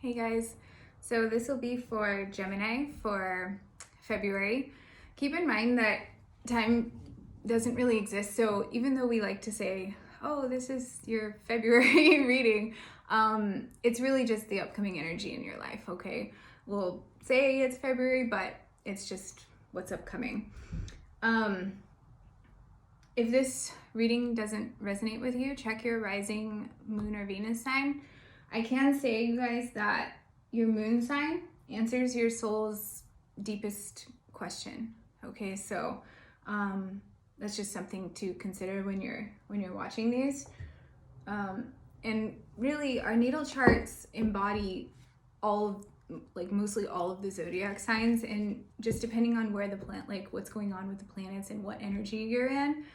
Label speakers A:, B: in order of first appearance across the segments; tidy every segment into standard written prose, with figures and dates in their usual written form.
A: Hey guys, so this will be for Gemini for February. Keep in mind that time doesn't really exist, so even though we like to say, oh, this is your February reading, it's really just the upcoming energy in your life, okay? We'll say it's February, but it's just what's upcoming. If this reading doesn't resonate with you, check your rising, moon, or Venus sign. I can say, you guys, that your moon sign answers your soul's deepest question. Okay, so that's just something to consider when you're watching these. And really, our natal charts embody mostly all of the zodiac signs, and just depending on where the planet, like what's going on with the planets and what energy you're in,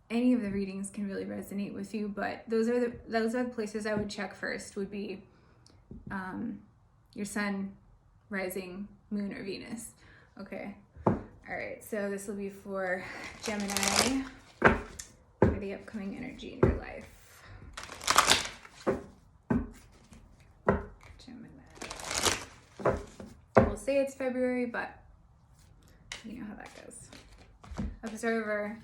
A: any of the readings can really resonate with you. But those are the places I would check first. Would be your sun, rising, moon, or Venus. Okay. All right. So this will be for Gemini for the upcoming energy in your life. Gemini. We'll say it's February, but you know how that goes. Observer,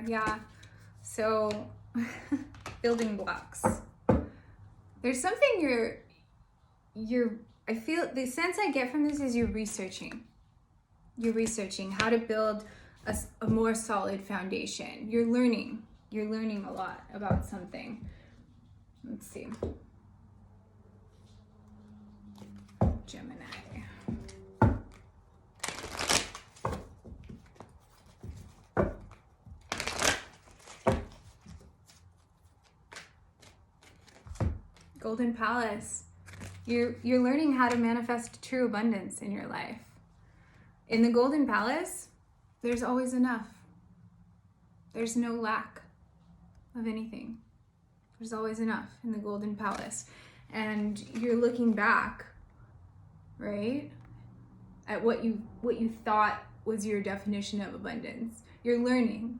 A: yeah. So building blocks. There's something I feel the sense I get from this is you're researching. You're researching how to build a more solid foundation. You're learning a lot about something. Let's see. Gemini. Golden Palace. You're learning how to manifest true abundance in your life. In the Golden Palace, there's always enough. There's no lack of anything. There's always enough in the Golden Palace. And you're looking back, right, at what you thought was your definition of abundance. You're learning.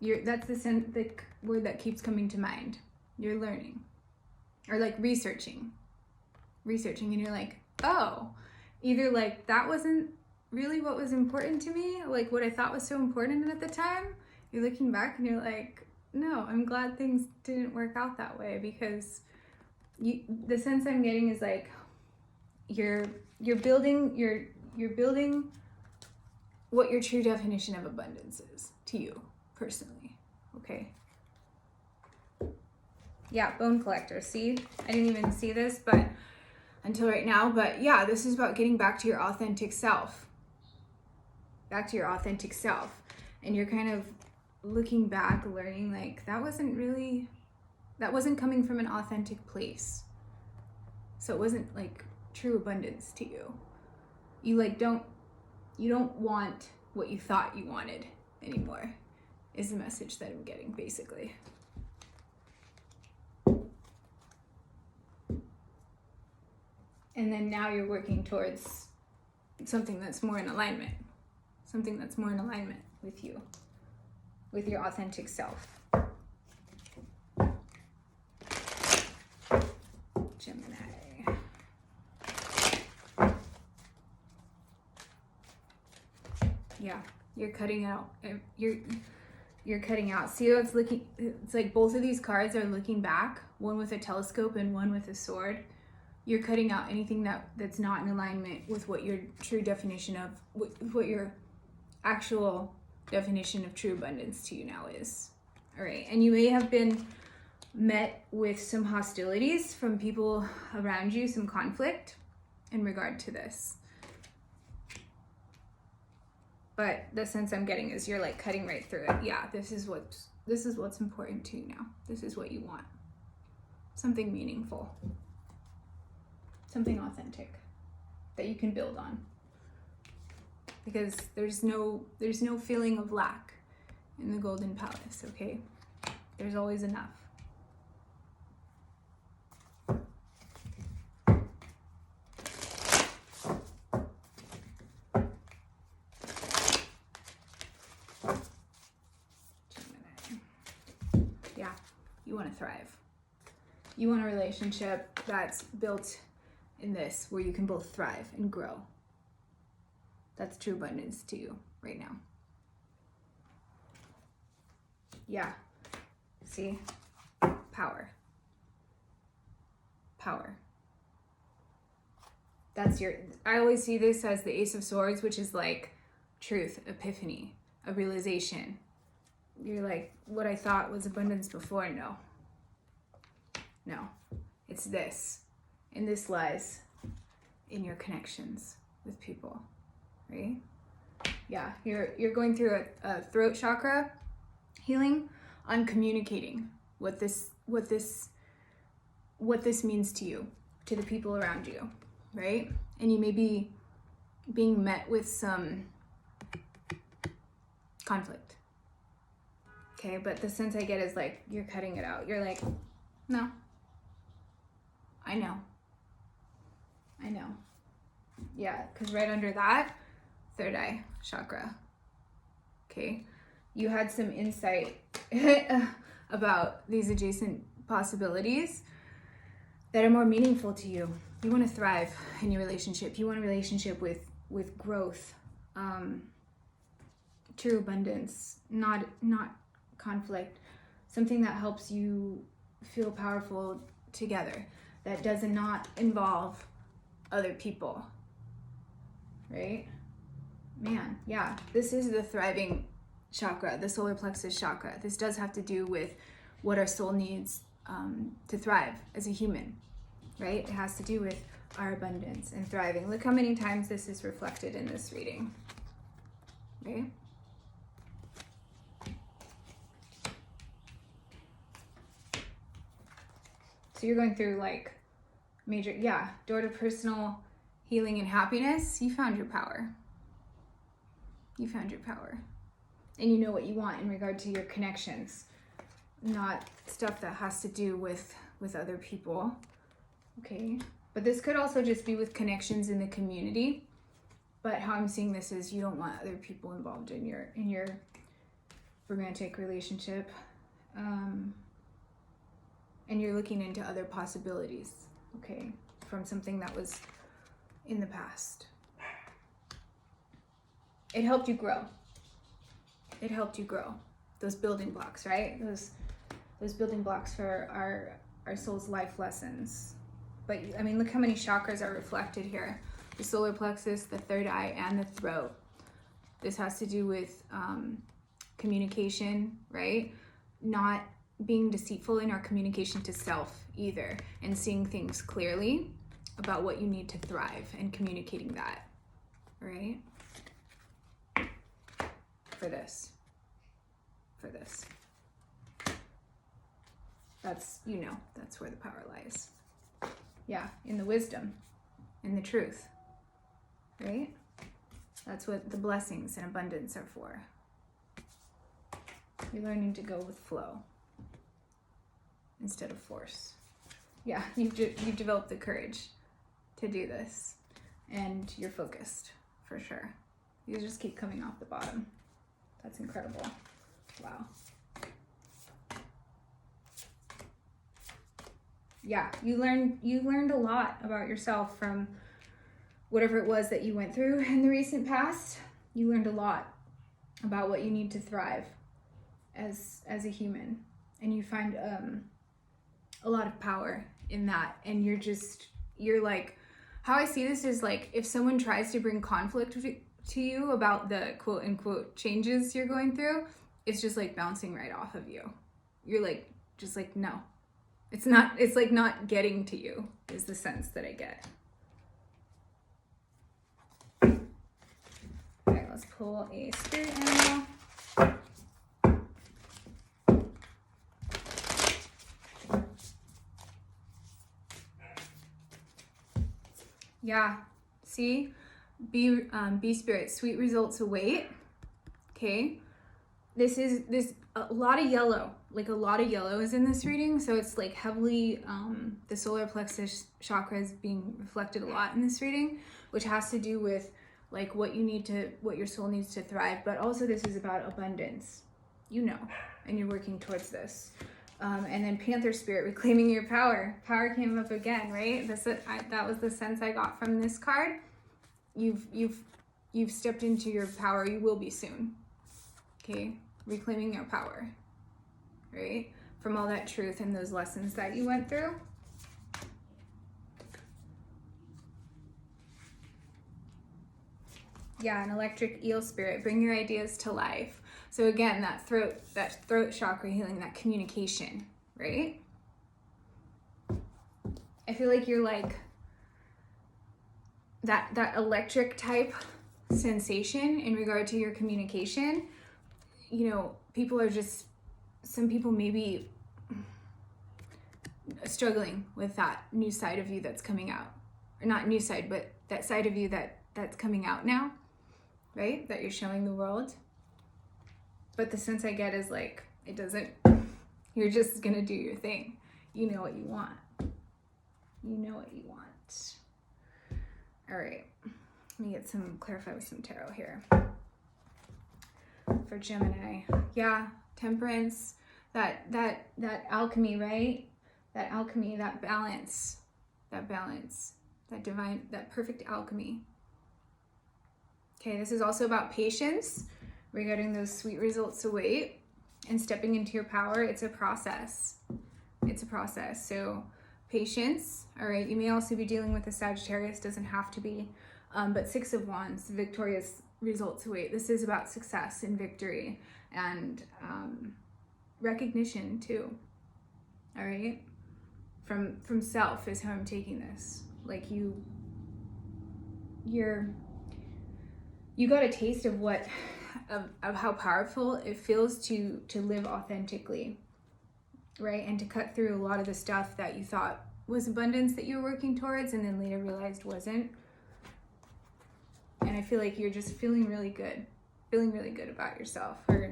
A: That's the word that keeps coming to mind. You're learning. Or like researching, and you're like, oh, either like that wasn't really what was important to me, like what I thought was so important at the time. You're looking back and you're like, no, I'm glad things didn't work out that way, because the sense I'm getting is like you're building what your true definition of abundance is to you personally. Okay. Yeah, bone collector. See, I didn't even see this until right now, but yeah, this is about getting back to your authentic self. And you're kind of looking back, learning like that wasn't coming from an authentic place. So it wasn't like true abundance to you. You don't want what you thought you wanted anymore, is the message that I'm getting, basically. And then now you're working towards something that's more in alignment. With you, with your authentic self. Gemini. Yeah, you're cutting out. You're cutting out. See how it's like both of these cards are looking back, one with a telescope and one with a sword. You're cutting out anything that's not in alignment with what your true definition of, what your actual definition of true abundance to you now is. All right, and you may have been met with some hostilities from people around you, some conflict in regard to this. But the sense I'm getting is you're like cutting right through it. Yeah, this is what's important to you now. This is what you want. Something meaningful. Something authentic that you can build on, because there's no feeling of lack in the Golden Palace. Okay, there's always enough. Gemini. Yeah, you want to thrive. You want a relationship that's built in this, where you can both thrive and grow. That's true abundance to you right now. Yeah. See? Power. Power. That's your, I always see this as the Ace of Swords, which is like truth, epiphany, a realization. You're like, what I thought was abundance before, no. No, it's this. And this lies in your connections with people, right? Yeah, you're going through a throat chakra healing on communicating what this means to you, to the people around you, right? And you may be being met with some conflict. Okay, but the sense I get is like you're cutting it out. You're like, no. I know. Yeah, because right under that, third eye chakra. Okay, you had some insight about these adjacent possibilities that are more meaningful to you. You want to thrive in your relationship. You want a relationship with growth, true abundance, not conflict. Something that helps you feel powerful together, that does not involve other people, right? Man, yeah, this is the thriving chakra, the solar plexus chakra. This does have to do with what our soul needs to thrive as a human, right? It has to do with our abundance and thriving. Look how many times this is reflected in this reading, right? So you're going through like major, yeah, door to personal healing and happiness. You found your power. You found your power. And you know what you want in regard to your connections, not stuff that has to do with other people. Okay. But this could also just be with connections in the community. But how I'm seeing this is you don't want other people involved in your romantic relationship. And you're looking into other possibilities, okay, from something that was in the past. It helped you grow. It helped you grow. Those building blocks, right? Those building blocks for our soul's life lessons. But I mean, look how many chakras are reflected here. The solar plexus, the third eye, and the throat. This has to do with communication, right? Not being deceitful in our communication to self either, and seeing things clearly about what you need to thrive and communicating that, right? For this. That's, that's where the power lies. Yeah, in the wisdom, in the truth, right? That's what the blessings and abundance are for. You're learning to go with flow instead of force. Yeah, you've developed the courage to do this, and you're focused for sure. You just keep coming off the bottom. That's incredible. Wow. Yeah, you learned a lot about yourself from whatever it was that you went through in the recent past. You learned a lot about what you need to thrive as a human, and you find a lot of power in that. And you're like, how I see this is like, if someone tries to bring conflict to you about the quote unquote changes you're going through, it's just like bouncing right off of you. You're like, just like, no, it's like not getting to you is the sense that I get. All right, let's pull a spirit animal. Yeah, see, be spirit, sweet results await. Okay, this a lot of yellow, like a lot of yellow is in this reading, so it's like heavily the solar plexus chakra is being reflected a lot in this reading, which has to do with like what your soul needs to thrive. But also this is about abundance, and you're working towards this. And then Panther Spirit, reclaiming your power. Power came up again, right? That was the sense I got from this card. You've stepped into your power. You will be soon. Okay, reclaiming your power, right? From all that truth and those lessons that you went through. Yeah, an electric eel spirit. Bring your ideas to life. So again, that throat chakra healing, that communication, right? I feel like you're like that electric type sensation in regard to your communication. You know, some people may be struggling with that new side of you that's coming out. Or not new side, but that side of you that's coming out now, right? That you're showing the world. But the sense I get is like, you're just gonna do your thing. You know what you want. You know what you want. All right, let me clarify with some tarot here. For Gemini, yeah, temperance, that alchemy, right? That alchemy, that balance, that divine, that perfect alchemy. Okay, this is also about patience regarding those sweet results await and stepping into your power. It's a process. It's a process. So patience, all right? You may also be dealing with a Sagittarius, doesn't have to be, but Six of Wands, victorious results await. This is about success and victory and recognition too, all right? From self is how I'm taking this. Like you got a taste of of how powerful it feels to live authentically, right? And to cut through a lot of the stuff that you thought was abundance that you were working towards and then later realized wasn't. And I feel like you're just feeling really good about yourself. Yeah.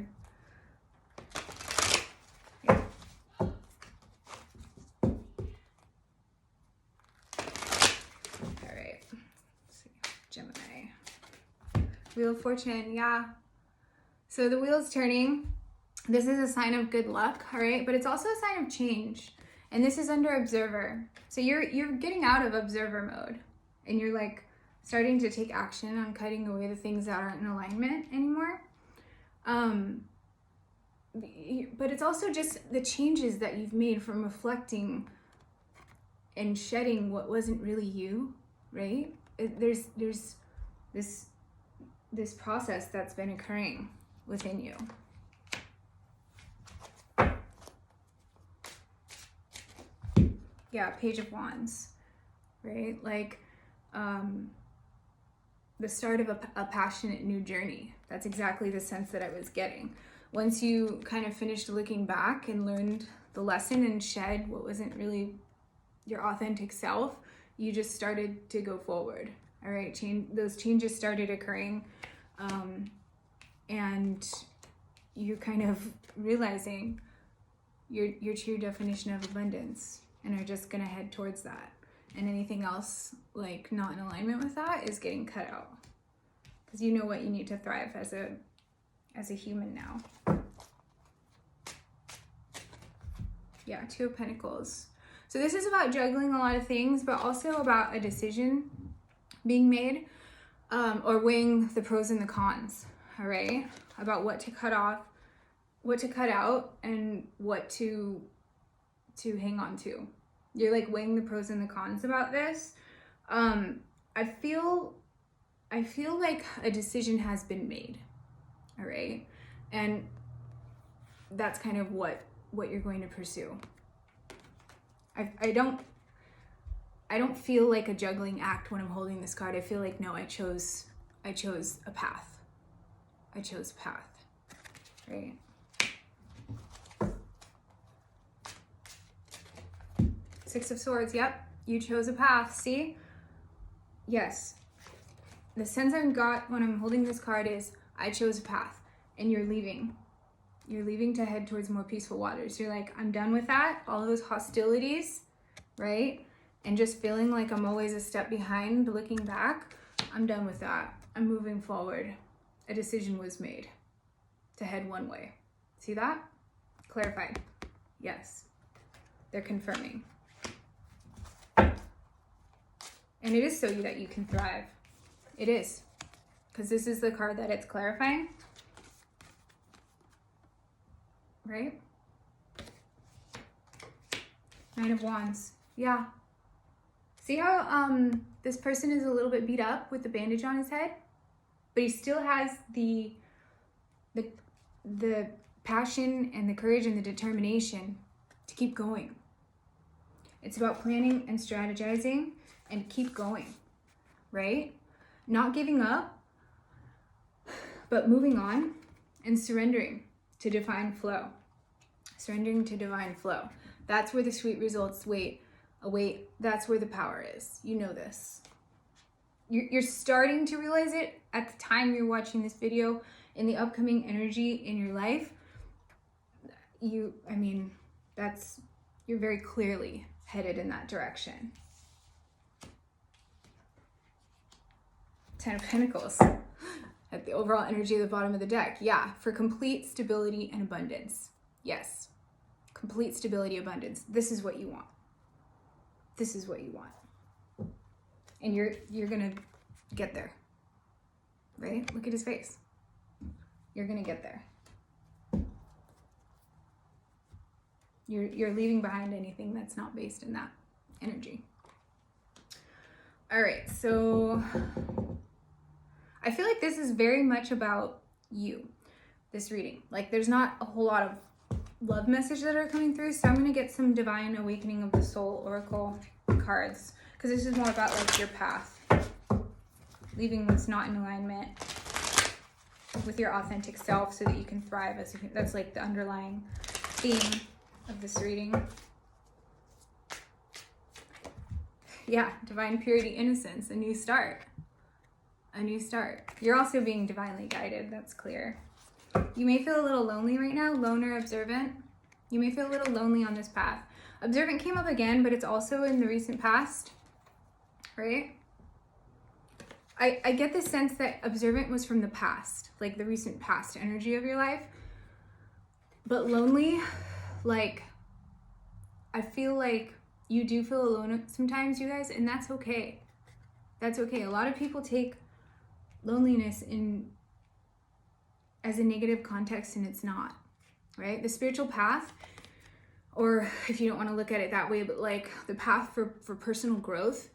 A: All right, let's see, Gemini. Wheel of Fortune, yeah. So the wheel's turning. This is a sign of good luck, all right? But it's also a sign of change. And this is under observer. So you're getting out of observer mode and you're like starting to take action on cutting away the things that aren't in alignment anymore. But it's also just the changes that you've made from reflecting and shedding what wasn't really you, right? There's this process that's been occurring within you. Yeah, Page of Wands, right? Like the start of a passionate new journey. That's exactly the sense that I was getting. Once you kind of finished looking back and learned the lesson and shed what wasn't really your authentic self, you just started to go forward. All right, those changes started occurring, and you're kind of realizing your true definition of abundance and are just gonna head towards that. And anything else like not in alignment with that is getting cut out because you know what you need to thrive as a human now. Yeah, Two of Pentacles. So this is about juggling a lot of things, but also about a decision being made, or weighing the pros and the cons, all right? About what to cut off, what to cut out, and what to hang on to. You're like weighing the pros and the cons about this. I feel like a decision has been made, all right? And that's kind of what you're going to pursue. I don't feel like a juggling act when I'm holding this card. I feel like, no, I chose a path. I chose a path, right? Six of Swords, yep, you chose a path, see? Yes. The sense I've got when I'm holding this card is I chose a path and you're leaving. You're leaving to head towards more peaceful waters. You're like, I'm done with that, all those hostilities, right? And just feeling like I'm always a step behind looking back. I'm done with that. I'm moving forward. A decision was made to head one way. See that? Clarified. Yes, they're confirming. And it is so that you can thrive. It is. Because this is the card that it's clarifying. Right? Nine of Wands. Yeah. See how this person is a little bit beat up with the bandage on his head? But he still has the passion and the courage and the determination to keep going. It's about planning and strategizing and keep going, right? Not giving up, but moving on and surrendering to divine flow. Surrendering to divine flow. That's where the sweet results await. That's where the power is. You know this. You're starting to realize it at the time you're watching this video. In the upcoming energy in your life, you're very clearly headed in that direction. Ten of Pentacles at the overall energy at the bottom of the deck. Yeah, for complete stability and abundance. Yes, complete stability, abundance. This is what you want. This is what you want. And you're gonna get there, right? Look at his face. You're gonna get there. You're leaving behind anything that's not based in that energy. All right, so I feel like this is very much about you, this reading. Like there's not a whole lot of love messages that are coming through, so I'm gonna get some Divine Awakening of the Soul Oracle cards, because this is more about like your path, leaving what's not in alignment with your authentic self so that you can thrive as that's like the underlying theme of this reading. Yeah, divine purity, innocence, a new start. A new start. You're also being divinely guided, that's clear. You may feel a little lonely right now, loner, observant. You may feel a little lonely on this path. Observant came up again, but it's also in the recent past, right? I get the sense that observant was from the past, like the recent past energy of your life. But lonely, like, I feel like you do feel alone sometimes, you guys, and that's okay. That's okay. A lot of people take loneliness as a negative context, and it's not, right? The spiritual path, or if you don't want to look at it that way, but like the path for personal growth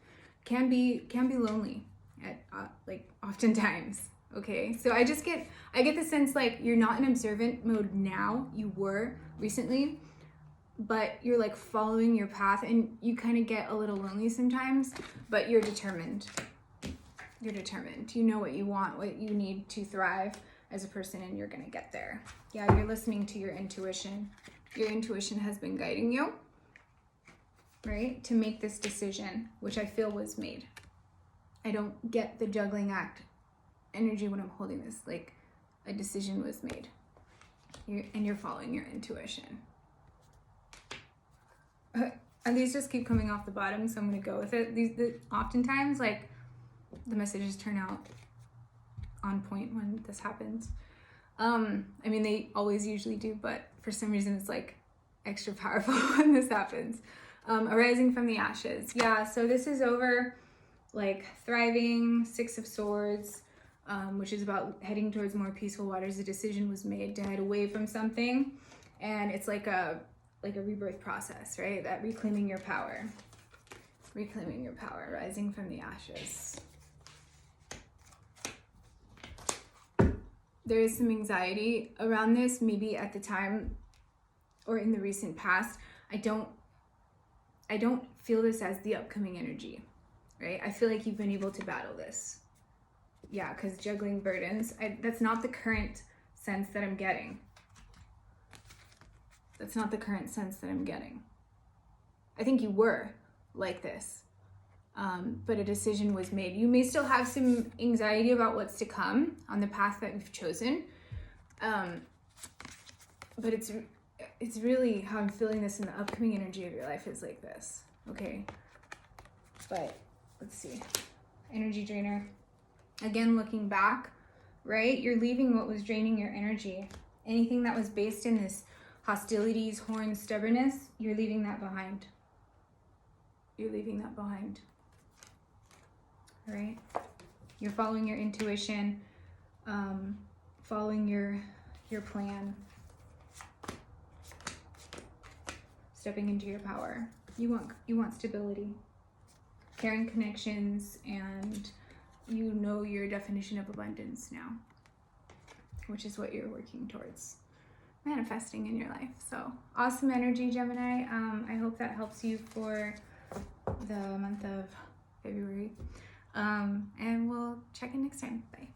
A: can be lonely at like oftentimes. Okay, so I get the sense like you're not in observant mode now. You were recently, but you're like following your path, and you kind of get a little lonely sometimes, but you're determined. You're determined. You know what you want, what you need to thrive as a person, and you're gonna get there. Yeah, you're listening to your intuition. Your intuition has been guiding you, right, to make this decision, which I feel was made. I don't get the juggling act energy when I'm holding this, like a decision was made. You're following your intuition. And these just keep coming off the bottom, so I'm gonna go with it. Oftentimes, like, the messages turn out on point when this happens. I mean, they always usually do, but for some reason it's like extra powerful when this happens. Arising from the ashes. Yeah, so this is over like thriving, Six of Swords, which is about heading towards more peaceful waters. A decision was made to head away from something, and it's like a rebirth process, right? That reclaiming your power. Reclaiming your power, rising from the ashes. There is some anxiety around this, maybe at the time or in the recent past. I don't feel this as the upcoming energy, right? I feel like you've been able to battle this. Yeah, because juggling burdens, that's not the current sense that I'm getting. That's not the current sense that I'm getting. I think you were like this, but a decision was made. You may still have some anxiety about what's to come on the path that you've chosen, but it's really how I'm feeling this in the upcoming energy of your life is like this, okay? But let's see. Energy drainer. Again, looking back, right? You're leaving what was draining your energy. Anything that was based in this hostilities, horns, stubbornness, you're leaving that behind. You're leaving that behind. All right? You're following your intuition, following your plan, stepping into your power. You want stability, caring connections, and you know your definition of abundance now, which is what you're working towards manifesting in your life. So awesome energy, Gemini. I hope that helps you for the month of February. And we'll check in next time. Bye.